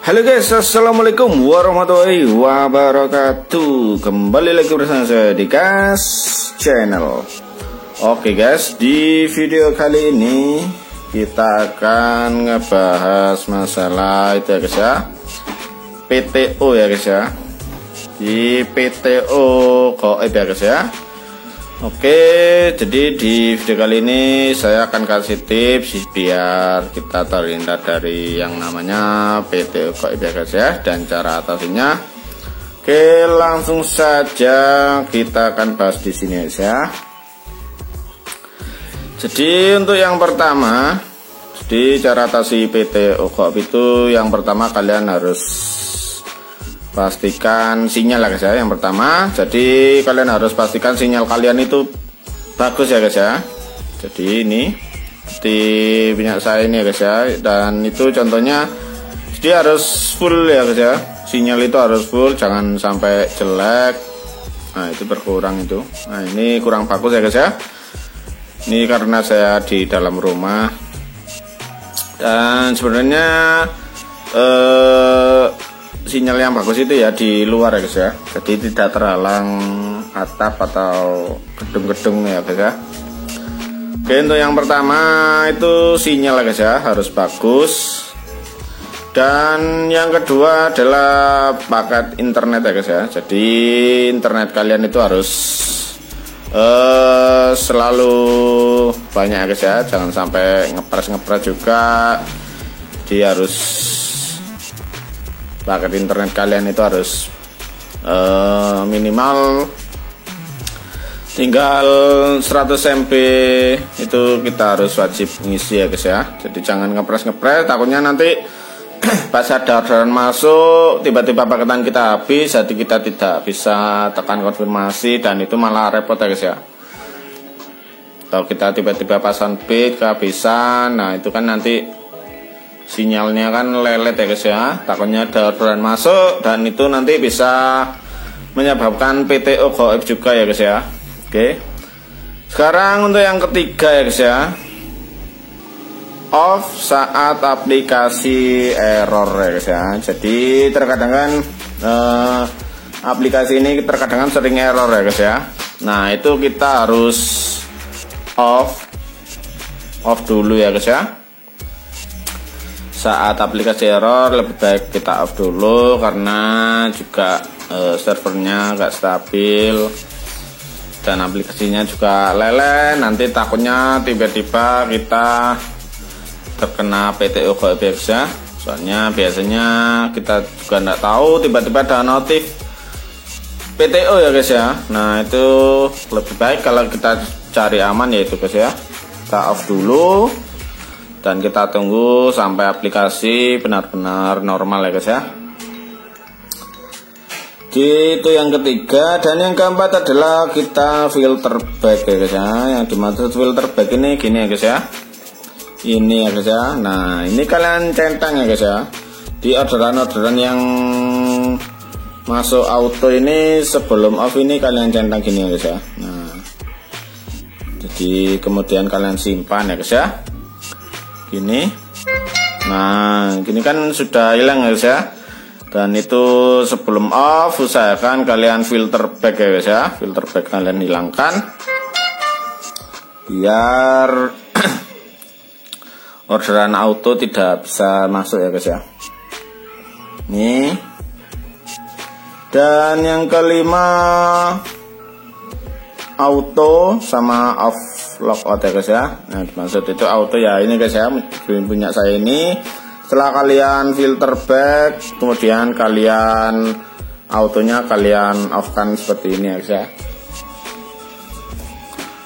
Halo guys, assalamualaikum warahmatullahi wabarakatuh. Kembali lagi bersama saya di Gas Channel. Oke guys, di video kali ini kita akan ngebahas masalah itu ya guys ya, PTO ya guys ya. Di PTO gaib ya guys ya. Oke, jadi di video kali ini saya akan kasih tips biar kita terhindar dari yang namanya PTO gaib ya guys ya, dan cara atasinya. Oke, langsung saja kita akan bahas di sini guys ya. Jadi untuk yang pertama, di cara atasi PTO gaib itu yang pertama kalian harus pastikan sinyal ya guys ya. Yang pertama, jadi kalian harus pastikan sinyal kalian itu bagus ya guys ya. Jadi ini di punya saya ini ya guys ya, dan itu contohnya jadi harus full ya guys ya. Sinyal itu harus full, jangan sampai jelek. Nah itu berkurang itu. Nah ini kurang bagus ya guys ya. Ini karena saya di dalam rumah, dan sebenarnya sinyal yang bagus itu ya di luar ya guys ya, jadi tidak terhalang atap atau gedung-gedung ya guys ya. Oke, untuk yang pertama itu sinyal ya guys ya, harus bagus. Dan yang kedua adalah paket internet ya guys ya. Jadi internet kalian itu harus selalu banyak ya guys ya, jangan sampai ngepres juga. Jadi harus paket internet kalian itu harus minimal tinggal 100 MB itu kita harus wajib ngisi ya guys ya. Jadi jangan ngepres takutnya nanti pas ada orderan masuk tiba-tiba paketan kita habis, jadi kita tidak bisa tekan konfirmasi dan itu malah repot ya guys ya. Kalau kita tiba-tiba pasang bit kehabisan, nah itu kan nanti sinyalnya kan lelet ya guys ya, takutnya ada orderan masuk dan itu nanti bisa menyebabkan PTO gaib juga ya guys ya. Oke, sekarang untuk yang ketiga ya guys ya, off saat aplikasi error ya guys ya. Jadi terkadang kan aplikasi ini terkadang kan sering error ya guys ya. Nah itu kita harus off dulu ya guys ya. Saat aplikasi error lebih baik kita off dulu, karena juga servernya gak stabil dan aplikasinya juga lele. Nanti takutnya tiba-tiba kita terkena PTO gaib ya. Soalnya biasanya kita juga nggak tahu tiba-tiba ada notif PTO ya guys ya. Nah itu lebih baik kalau kita cari aman yaitu guys ya, kita off dulu dan kita tunggu sampai aplikasi benar-benar normal ya guys ya. Itu yang ketiga. Dan yang keempat adalah kita filter back ya guys ya. Yang dimaksud filter back ini gini ya guys ya, ini ya guys ya. Nah ini kalian centang ya guys ya, di orderan-orderan yang masuk auto ini sebelum off ini kalian centang gini ya guys ya. Nah jadi kemudian kalian simpan ya guys ya, gini. Nah gini kan sudah hilang ya guys ya. Dan itu sebelum off usahakan kalian filter back ya guys ya, filter back kalian hilangkan biar orderan auto tidak bisa masuk ya guys ya. Nih. Dan yang kelima, auto sama off logout ya guys ya. Nah maksud itu auto ya ini guys ya, punya saya ini. Setelah kalian filter back, kemudian kalian autonya kalian off kan seperti ini ya guys ya.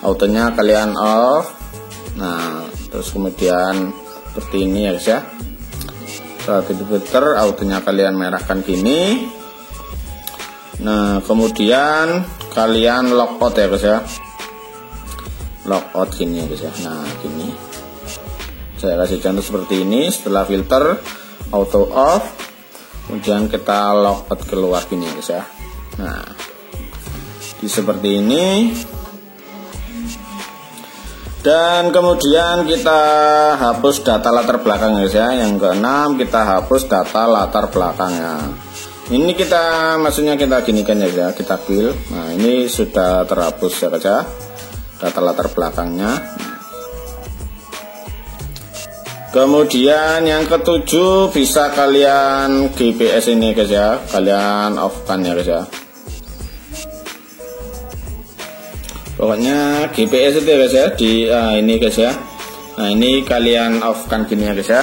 Autonya kalian off. Nah terus kemudian seperti ini ya guys ya. Setelah filter, autonya kalian merahkan gini. Nah kemudian kalian logout ya guys ya, logout gini ya guys ya. Nah gini, saya kasih contoh seperti ini. Setelah filter, auto off, kemudian kita logout keluar gini ya guys ya. Nah di seperti ini. Dan kemudian kita hapus data latar belakang guys ya. Yang keenam, kita hapus data latar belakangnya. Ini kita maksudnya kita ginikan ya, kita fill. Nah, ini sudah terhapus ya guys ya, data latar belakangnya. Kemudian yang ketujuh, bisa kalian GPS ini guys ya, kalian off kan ya guys ya. Pokoknya GPS itu ya guys ya, di ini guys ya. Nah, ini kalian off kan gini ya guys ya.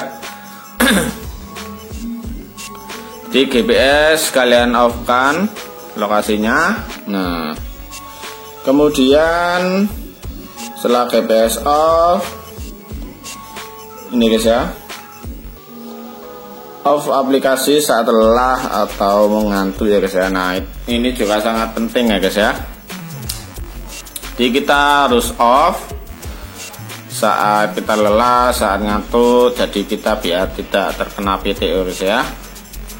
Di GPS kalian off kan lokasinya. Nah, kemudian setelah GPS off, ini guys ya, off aplikasi saat lelah atau mengantuk ya guys ya. Nah, ini juga sangat penting ya guys ya. Jadi kita harus off saat kita lelah, saat ngantuk. Jadi kita biar tidak terkena PTO guys ya.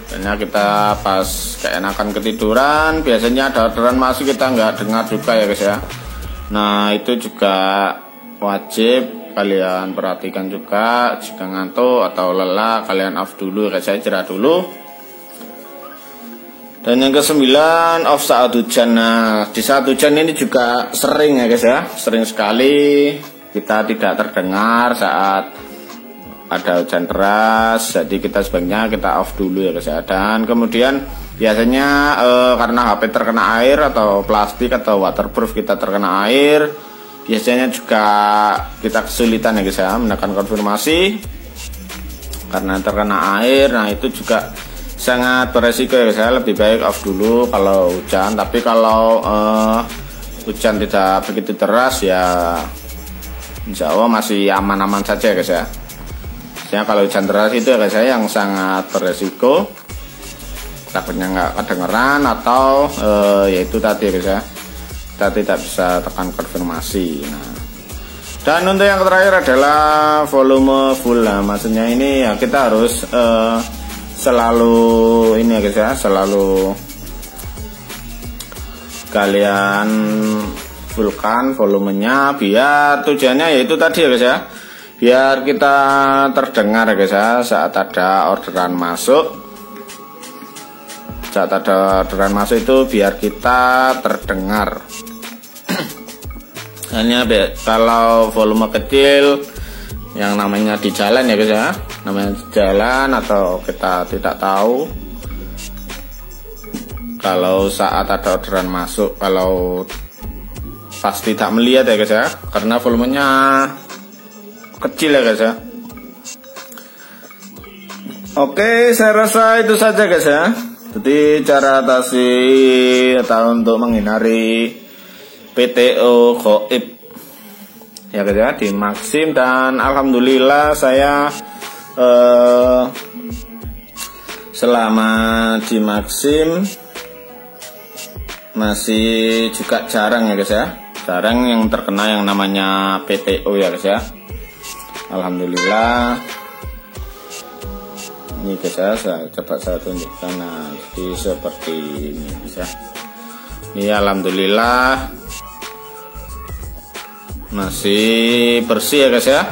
Karena kita pas keenakan ketiduran, biasanya ada orderan masuk kita nggak dengar juga ya guys ya. Nah, itu juga wajib kalian perhatikan juga. Jika ngantuk atau lelah, kalian off dulu guys ya, istirahat dulu. Dan yang kesembilan, off saat hujan. Nah, di saat hujan ini juga sering ya guys ya, sering sekali kita tidak terdengar saat ada hujan deras. Jadi kita sebaiknya kita off dulu ya guys ya. Dan kemudian biasanya karena HP terkena air atau plastik atau waterproof kita terkena air, biasanya juga kita kesulitan ya guys ya menekan konfirmasi karena terkena air. Nah, itu juga sangat beresiko ya guys ya. Lebih baik off dulu kalau hujan. Tapi kalau hujan tidak begitu deras ya insya Allah masih aman-aman saja ya guys ya. Biasanya kalau hujan deras itu ya guys ya yang sangat beresiko, takutnya nggak kedengeran atau yaitu tadi ya guys ya, kita tidak bisa tekan konfirmasi. Nah, dan untuk yang terakhir adalah volume full. Nah, maksudnya ini ya kita harus selalu ini ya guys ya, selalu kalian fullkan volumenya, biar tujuannya yaitu tadi ya guys ya, biar kita terdengar ya guys ya saat ada orderan masuk. Saat ada orderan masuk itu biar kita terdengar. Hanya kalau volume kecil yang namanya di jalan ya guys ya, namanya di jalan atau kita tidak tahu kalau saat ada orderan masuk, kalau pas tidak melihat ya guys ya, karena volumenya kecil ya guys ya. Oke, saya rasa itu saja guys ya. Jadi cara atasi atau untuk menghindari PTO gaib ya guys ya di Maxim. Dan alhamdulillah saya selama di Maxim masih juga jarang ya guys ya, jarang yang terkena yang namanya PTO ya guys ya. Alhamdulillah. Ini guys ya, coba saya tunjukkan. Nah, jadi seperti ini guys ya. Ini alhamdulillah masih bersih ya guys ya.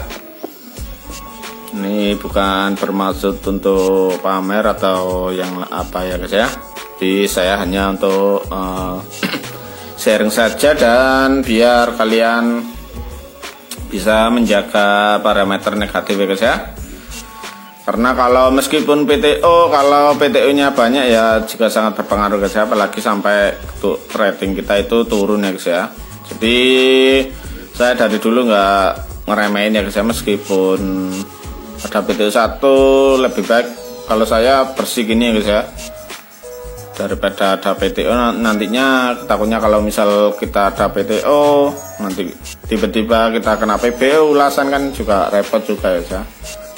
Ini bukan bermaksud untuk pamer atau yang apa ya guys ya. Jadi saya hanya untuk sharing saja dan biar kalian bisa menjaga parameter negatif ya guys ya. Karena kalau meskipun PTO, kalau PTO-nya banyak ya juga sangat berpengaruh guys ya, apalagi sampai rating kita itu turun ya guys ya. Jadi saya dari dulu nggak ngeremehin ya guys ya, meskipun ada PTO 1 lebih baik kalau saya bersih gini ya guys ya, daripada ada PTO nantinya. Takutnya kalau misal kita ada PTO nanti tiba-tiba kita kena PBO ulasan kan juga repot juga ya guys ya.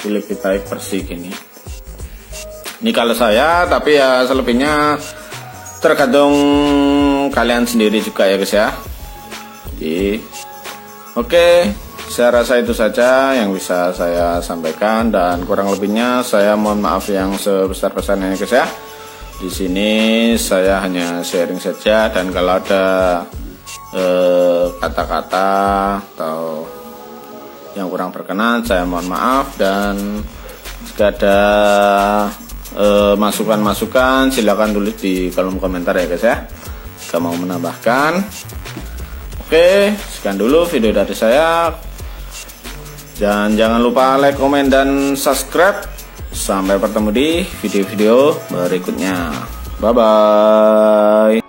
Lebih baik bersih gini. Ini kalau saya, tapi ya selebihnya tergantung kalian sendiri juga ya guys ya. Jadi oke, saya rasa itu saja yang bisa saya sampaikan, dan kurang lebihnya saya mohon maaf yang sebesar-besarnya guys ya. Di sini saya hanya sharing saja, dan kalau ada kata-kata atau yang kurang berkenan saya mohon maaf, dan jika ada masukan-masukan silakan tulis di kolom komentar ya guys ya, jika mau menambahkan. Oke, sekian dulu video dari saya, dan jangan lupa like, komen, dan subscribe. Sampai bertemu di video-video berikutnya. Bye bye.